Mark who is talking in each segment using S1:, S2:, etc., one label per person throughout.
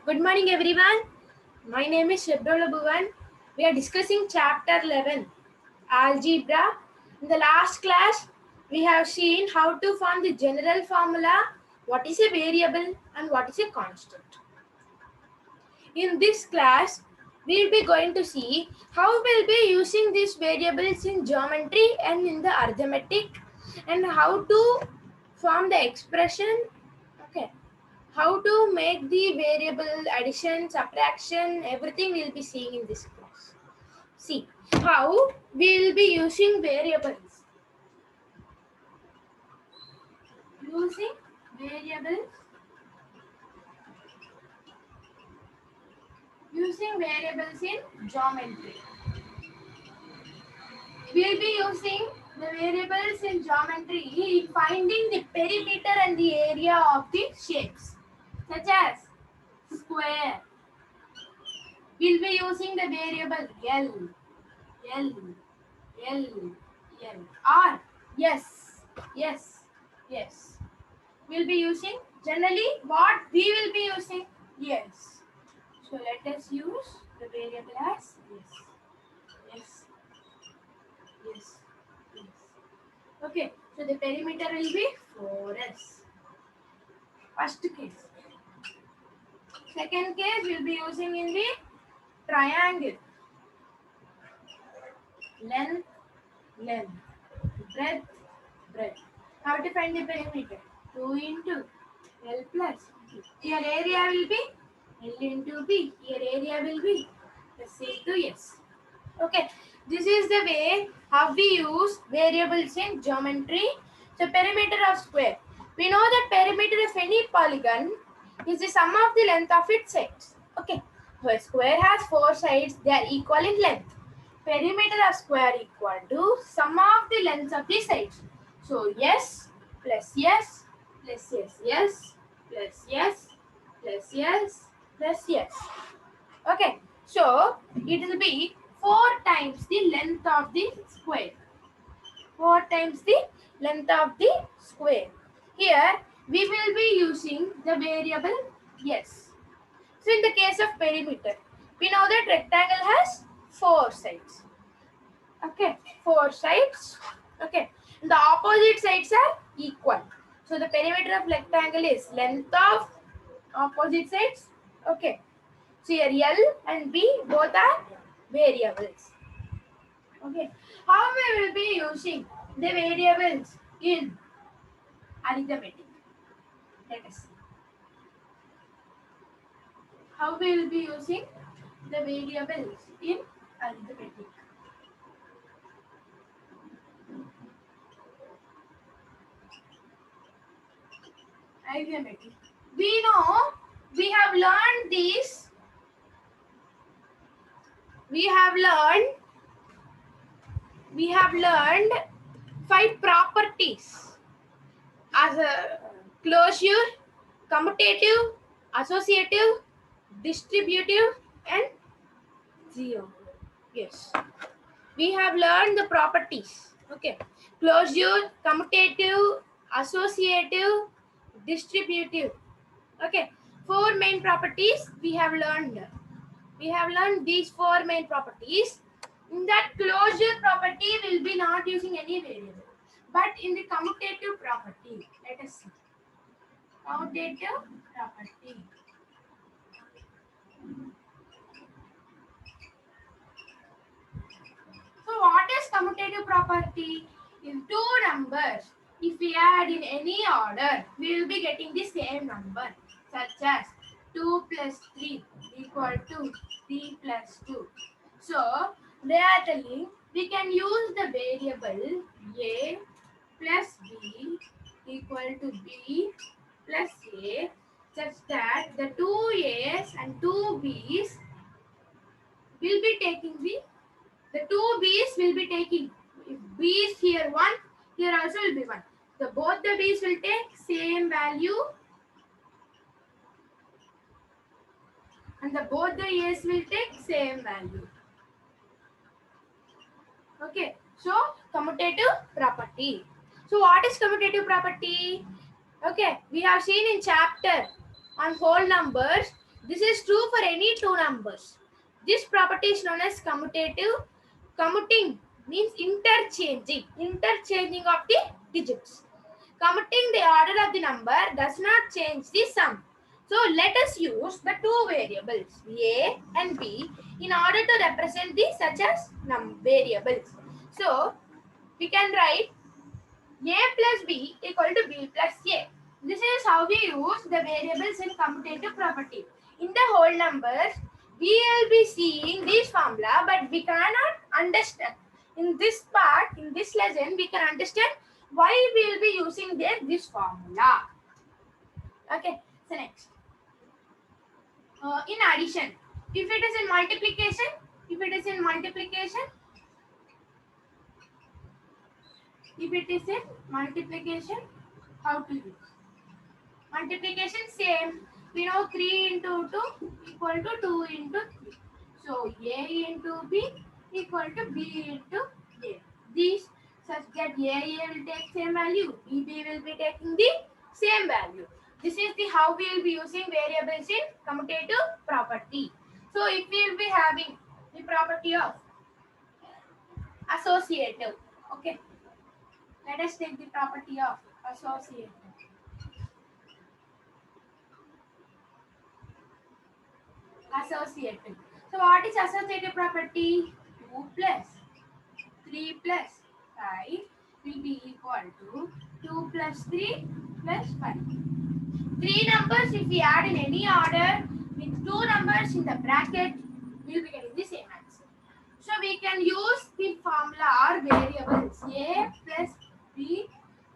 S1: Good morning, everyone. My name is Shebrola Bhuvan. We are discussing chapter 11, Algebra. In the last class, we have seen how to form the general formula, what is a variable and what is a constant. In this class, we will be going to see how we will be using these variables in geometry and in the arithmetic, and how to form the expression. Okay, how to make the variable addition, subtraction, everything we'll be seeing in this class. See how we'll be using variables. Using variables. Using variables in geometry. We'll be using the variables in geometry in finding the perimeter and the area of the shapes, such as square. We'll be using the variable L, L, L, L, R, yes, yes, yes. We'll be using generally what we will be using, yes. So let us use the variable as yes, yes, yes, yes. Okay, so the perimeter will be 4s. First case. Second case we'll be using in the triangle. Length, length, breadth, breadth. How to find the perimeter? 2 into L plus B. Here area will be L into B. Here area will be S into S. Okay, this is the way how we use variables in geometry. So perimeter of square. We know that perimeter of any polygon is the sum of the length of its sides. Okay, so a square has 4 sides. They are equal in length. Perimeter of square equal to sum of the lengths of the sides. So yes plus yes plus yes yes plus yes plus yes plus yes. Okay, so it will be 4 times the length of the square. 4 times the length of the square. Here we will be using the variable yes. So in the case of perimeter, we know that rectangle has 4 sides. Okay, 4 sides. Okay, and the opposite sides are equal. So the perimeter of rectangle is length of opposite sides. Okay, so here L and B both are variables. Okay, how we will be using the variables in arithmetic? Let us see. How we will be using the variables in arithmetic? Arithmetic. We know we have learned these. We have learned 5 properties as a closure, commutative, associative, distributive, and zero. Yes, we have learned the properties. Okay, closure, commutative, associative, distributive. Okay, 4 main properties we have learned. We have learned these 4 main properties. In that closure property, will be not using any variable, but in the commutative property, let us see. Commutative property. So what is commutative property? In 2 numbers, if we add in any order, we will be getting the same number, such as 2 plus 3 equal to 3 plus 2. So they are telling we can use the variable a plus b equal to b plus a, such that the 2 a's and 2 b's will be taking the 2 b's will be taking, if b is here 1, here also will be 1. So both the b's will take same value, and both the a's will take same value. Okay, so commutative property. So what is commutative property? Okay, we have seen in chapter on whole numbers. This is true for any two numbers. This property is known as commutative. Commuting means interchanging of the digits. Commuting the order of the number does not change the sum. So let us use the two variables a and b in order to represent the such as variables. So we can write a plus b equal to b plus a. This is how we use the variables in commutative property. In the whole numbers, we will be seeing this formula, but we cannot understand. In this part, in this lesson, we can understand why we will be using this formula. Okay, so next. In addition, if it is in multiplication, if it is in multiplication, how to use? Multiplication same. We know 3 into 2 equal to 2 into 3. So A into B equal to B into A. These such that A will take same value, B will be taking the same value. This is the how we will be using variables in commutative property. So if we will be having the property of associative, okay. Let us take the property of associative. Associative. So what is associative property? 2 plus 3 plus 5 will be equal to 2 plus 3 plus 5. Three numbers if we add in any order with two numbers in the bracket, we will be getting the same answer. So we can use the formula or variables a plus b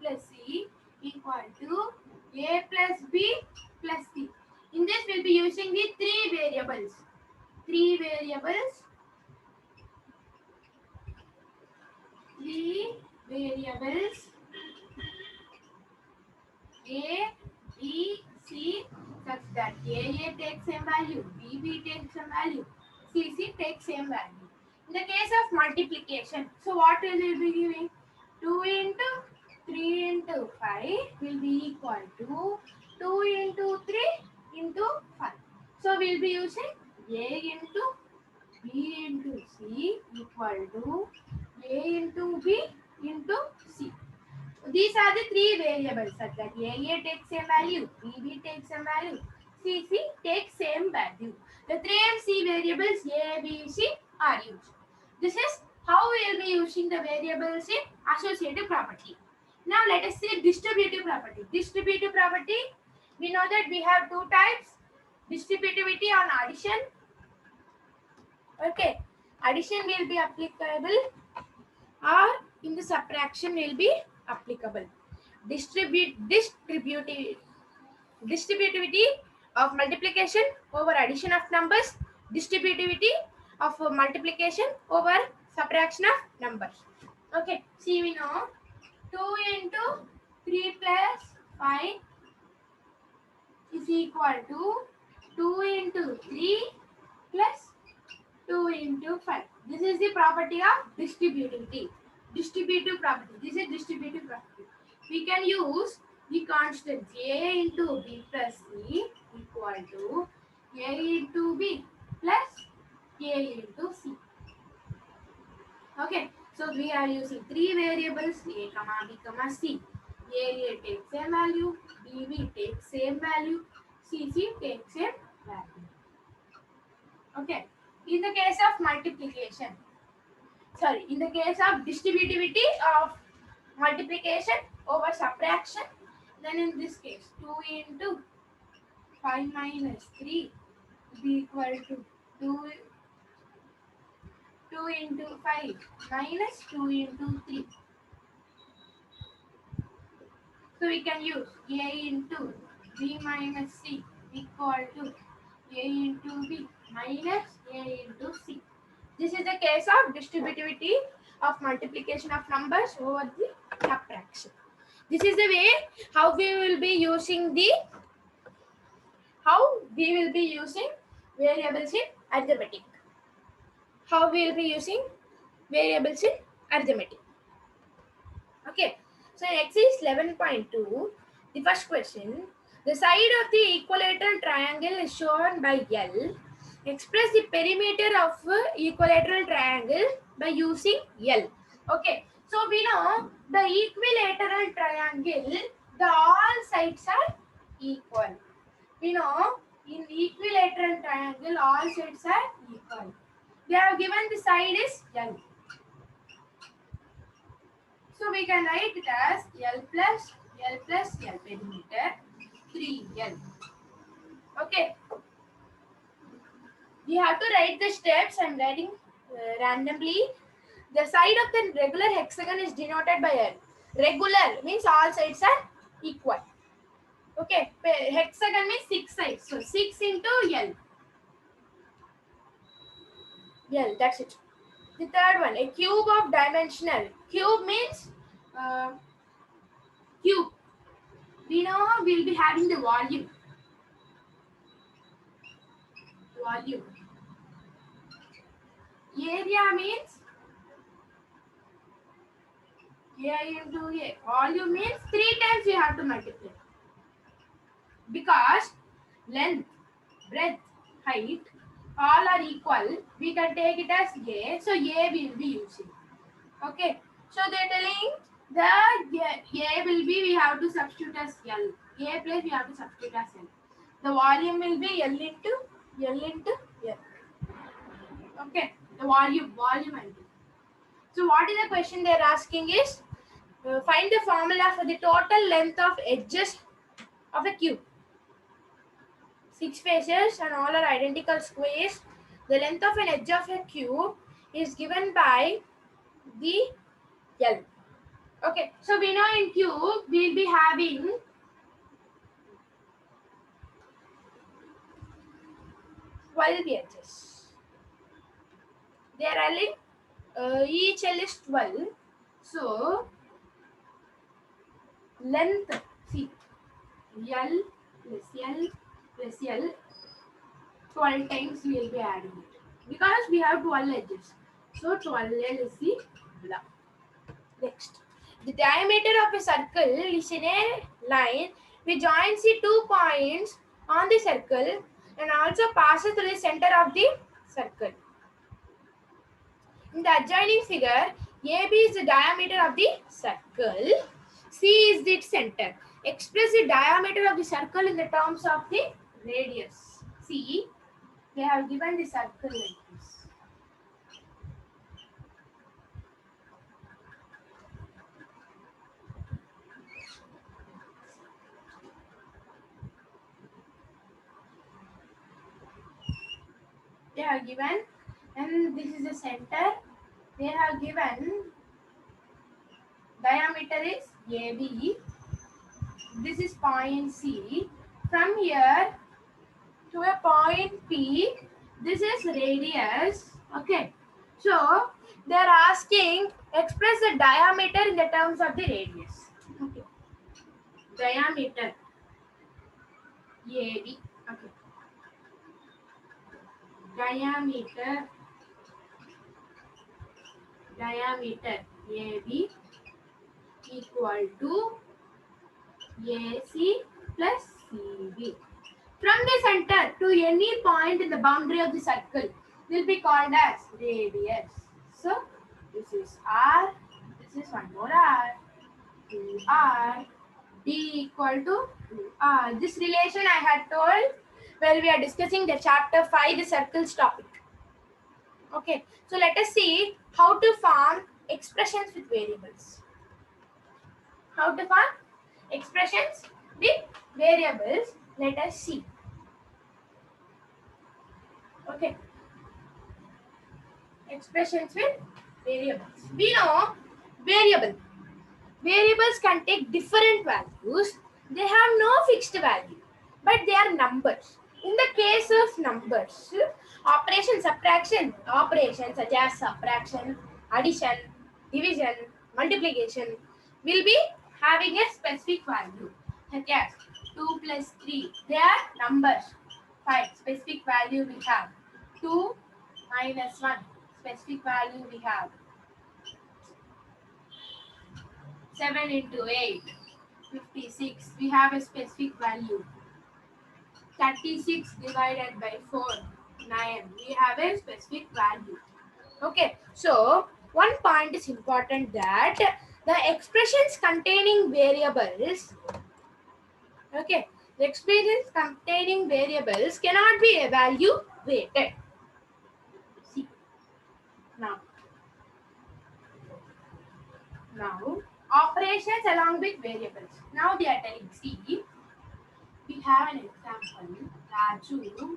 S1: plus c equal to a plus b plus c. In this we will be using the three variables. Three variables A, B, C such that A takes same value, B takes same value, C takes same value. In the case of multiplication, so what will we be giving? 2 into 3 into 5 will be equal to 2 into 3 into 5. So we will be using A into B into C equal to A into B into C. These are the three variables such that A takes same value, B takes same value, C takes same value. The three and C variables A, B, C are used. This is how we will be using the variables in associative property. Now let us see distributive property. Distributive property, we know that we have two types. Distributivity on addition. Okay, addition will be applicable or in the subtraction will be applicable. Distributivity of multiplication over addition of numbers, distributivity of multiplication over subtraction of numbers. Okay, see we know 2 into 3 plus 5 is equal to 2 into 3 plus 2 into 5. This is the property of distributivity. Distributive property. This is distributive property. We can use the constants A into B plus C equal to A into B plus A into C. Okay. So we are using three variables A, B, C. A takes same value, B takes same value, C takes same value. Okay. In the case of multiplication, in the case of distributivity of multiplication over subtraction, then in this case 2 into 5 minus 3 will be equal to 2 into 5 minus 2 into 3. So we can use A into B minus C equal to A into B minus A into C. This is the case of distributivity of multiplication of numbers over the subtraction. This is the way how we will be using variables in arithmetic. How we will be using variables in arithmetic. Okay. So in exercise 11.2, the first question, The side of the equilateral triangle is shown by L. Express the perimeter of equilateral triangle by using L. Okay, so we know the equilateral triangle, the all sides are equal. We know in equilateral triangle all sides are equal. They have given the side is L. So we can write it as L plus L perimeter 3L. Okay. We have to write the steps. I am writing randomly. The side of the regular hexagon is denoted by L. Regular means all sides are equal. Okay. Hexagon means 6 sides. So 6 into L. L, that's it. The third one, a cube of dimensional. Cube means cube. We know we'll be having the volume. Volume. Area means A into A. Volume means 3 times we have to multiply. Because length, breadth, height all are equal, we can take it as A. So A will be using. Okay. So they are telling the A will be, we have to substitute as L. A place we have to substitute as L. The volume will be L into L. Okay. The volume and T. So what is the question they are asking is, find the formula for the total length of edges of a cube. 6 faces and all are identical squares. The length of an edge of a cube is given by the L. Okay, so we know in cube we will be having 12 edges. They are having each L is 12. So length, see, L plus L plus L, 12 times we will be adding it. Because we have 12 edges. So 12L is the blah. Next. The diameter of a circle is in a line which joins the 2 points on the circle and also passes through the center of the circle. In the adjoining figure, AB is the diameter of the circle, C is the center. Express the diameter of the circle in the terms of the radius. See, they have given the circle like this. They have given, and this is the center. They have given diameter is AB. This is point C. From here to a point P, this is radius. Okay. So they are asking express the diameter in the terms of the radius. Okay. Diameter AB. Okay. Diameter AB equal to AC plus CB. From the center to any point in the boundary of the circle will be called as radius. So this is R, this is one more R, 2R, D equal to 2R. This relation I had told when we are discussing the chapter 5, the circles topic. Okay, so let us see how to form expressions with variables. How to form expressions with variables, let us see. Okay, expressions with variables. We know variables can take different values. They have no fixed value, but they are numbers. In the case of numbers, operation subtraction, operations such as subtraction, addition, division, multiplication will be having a specific value, such as 2 plus 3. They are numbers. 5 specific value we have. 2 minus 1 specific value we have. 7 into 8, 56. We have a specific value. 36 divided by 4, 9. We have a specific value. Okay, so one point is important that the expressions containing variables, okay, the expressions containing variables cannot be evaluated. See, now, now operations along with variables. Now they are telling, see, we have an example, Raju,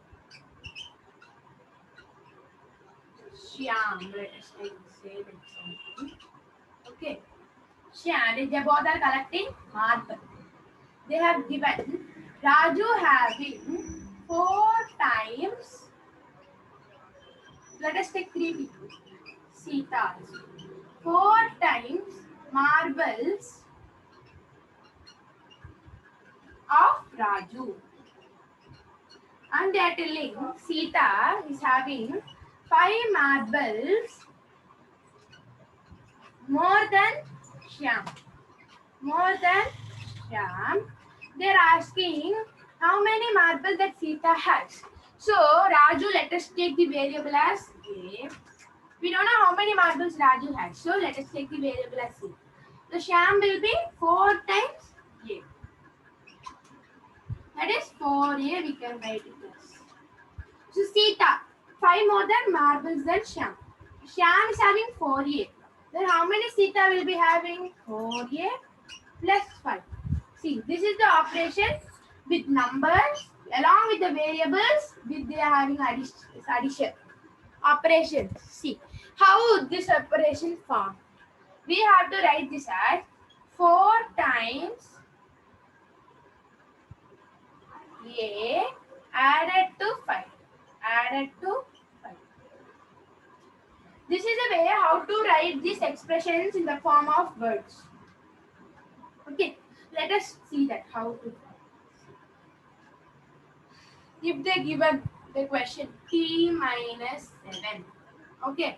S1: Shyam, let us say the example. Okay, Shyam, they both are collecting marble. They have given Raju having 4 times, let us take 3 people, Sitas, 4 times marbles of Raju. And they are telling Sita is having 5 marbles more than Shyam. More than Shyam. They are asking how many marbles that Sita has. So Raju, let us take the variable as A. We don't know how many marbles Raju has. So let us take the variable as A. So Shyam will be 4 times A. That is 4A, we can write it as. So Sita, 5 more than marbles than Shyam. Shyam is having 4A. Then how many Sita will be having? 4A plus 5. See, this is the operation with numbers along with the variables with they are having addition. Operations. See, how would this operation form? We have to write this as 4 times A added to 5. Added to 5. This is a way how to write these expressions in the form of words. Okay, let us see that how to. If they given the question t minus 7, okay,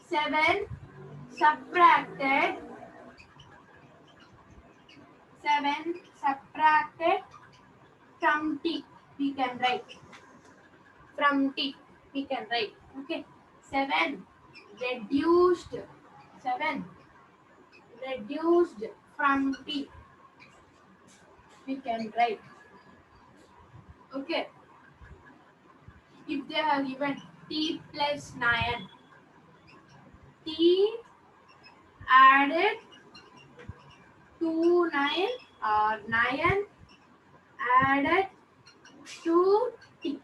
S1: 7 subtracted 7 subtracted from t, we can write from t, we can write, okay, 7 reduced 7 reduced from t, we can write, okay. If they have given t plus 9, t added to 9 or 9 added to t.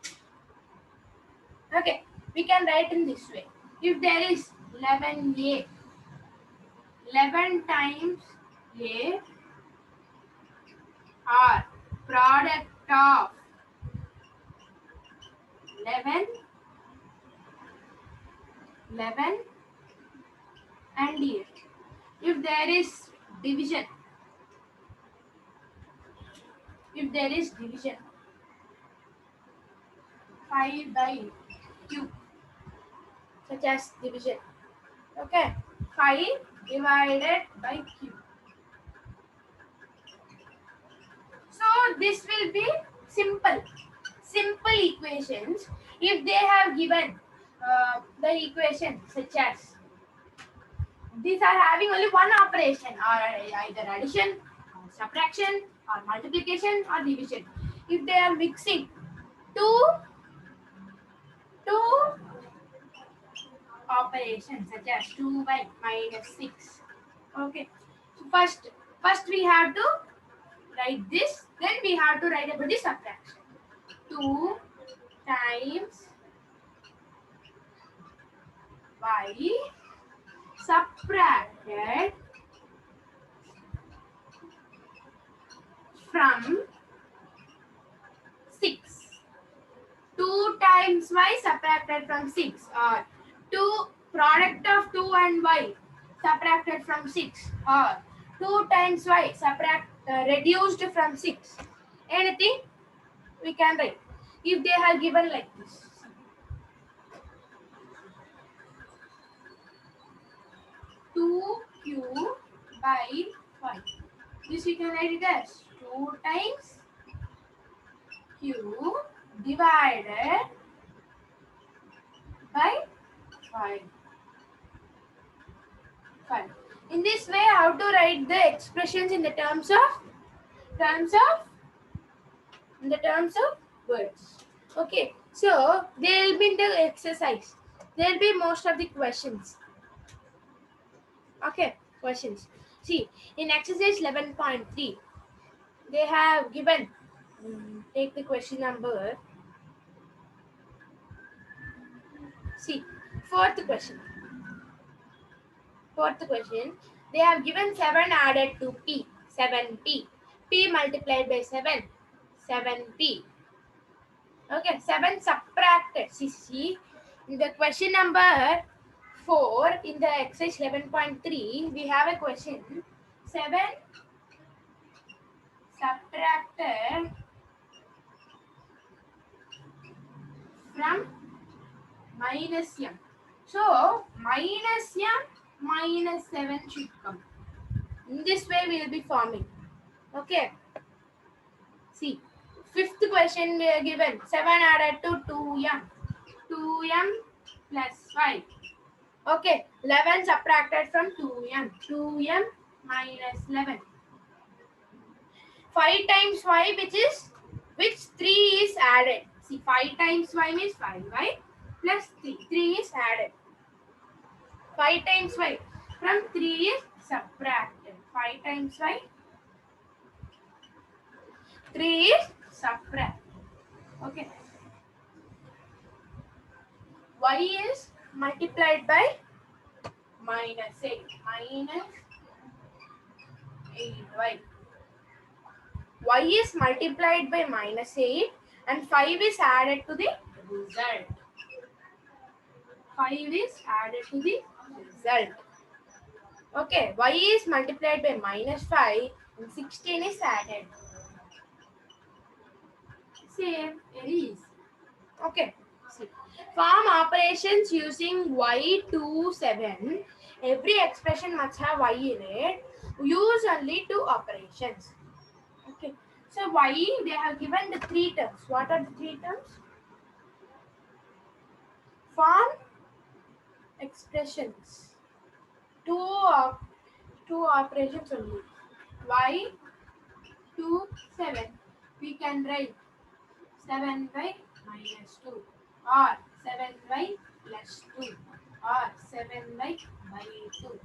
S1: Okay, we can write in this way. If there is 11a, 11 times a or product of 11, 11 and a. If there is division, if there is division, 5 by q, such as division, okay, 5 divided by q. So this will be simple equations. If they have given the equation such as these are having only one operation or either addition or subtraction or multiplication or division. If they are mixing two operations such as 2y minus 6. Okay. So first we have to write this, then we have to write about the subtraction. 2 times y subtracted from 6. 2 times y subtracted from 6 or 2 product of 2 and y subtracted from 6 or 2 times y reduced from 6. Anything we can write. If they have given like this. 2q by 5. This we can write it as 2 times Q divided by 5. 5. In this way, how to write the expressions in the terms of words. Okay, so there will be in the exercise. There will be most of the questions. Okay, questions. See, in exercise 11.3, they have given. Take the question number. See, fourth question. They have given 7 added to P, 7P. P multiplied by 7, 7P. Okay, 7 subtracted. See, in the question number 4, in the exercise 11.3, we have a question. 7 subtracted from minus m. So, minus m minus 7 should come. In this way, we will be forming. Okay. See, fifth question we are given. 7 added to 2m. 2m plus 5. Okay. 11 subtracted from 2m. 2m minus 11. 5 times 5, which 3 is added. See, 5 times 5 means 5y plus 3. 3 is added. 5 times 5 from 3 is subtracted. 5 times 5, 3 is subtracted. Okay. Y is multiplied by minus 8. Minus 8y. Y is multiplied by minus 8 and 5 is added to the result. 5 is added to the result. Okay, y is multiplied by minus 5 and 16 is added. Same, it is. Okay, see. Form operations using y27. Every expression must have y in it. Use only 2 operations. Okay, so y, they have given the 3 terms. What are the 3 terms? Form expressions. Two operations only. Y 2 7. We can write 7y minus 2 or 7y plus 2 or 7y by 2.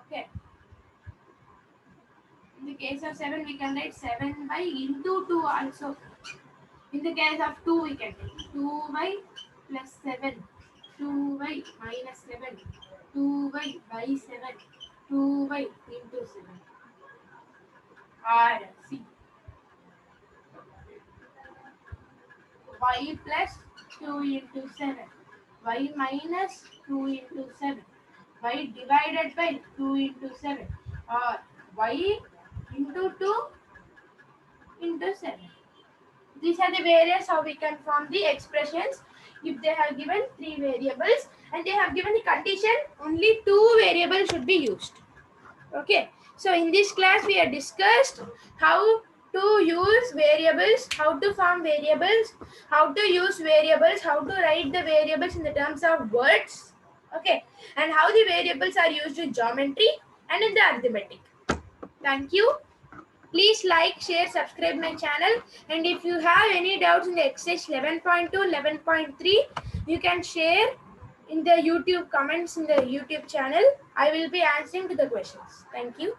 S1: Okay. In the case of 7, we can write 7y into 2 also. In the case of 2, we can write 2y plus 7, 2y minus 7, 2y by 7, 2y into 7. Or C. Y plus 2 into 7. Y minus 2 into 7. Y divided by 2 into 7. Or y into 2 into 7. These are the various how we can form the expressions if they have given 3 variables and they have given the condition only 2 variables should be used. Okay. So in this class we have discussed how to use variables, how to form variables, how to use variables, how to write the variables in the terms of words. Okay. And how the variables are used in geometry and in the arithmetic. Thank you. Please like, share, subscribe my channel. And if you have any doubts in the exercise 11.2, 11.3, you can share in the YouTube comments in the YouTube channel. I will be answering to the questions. Thank you.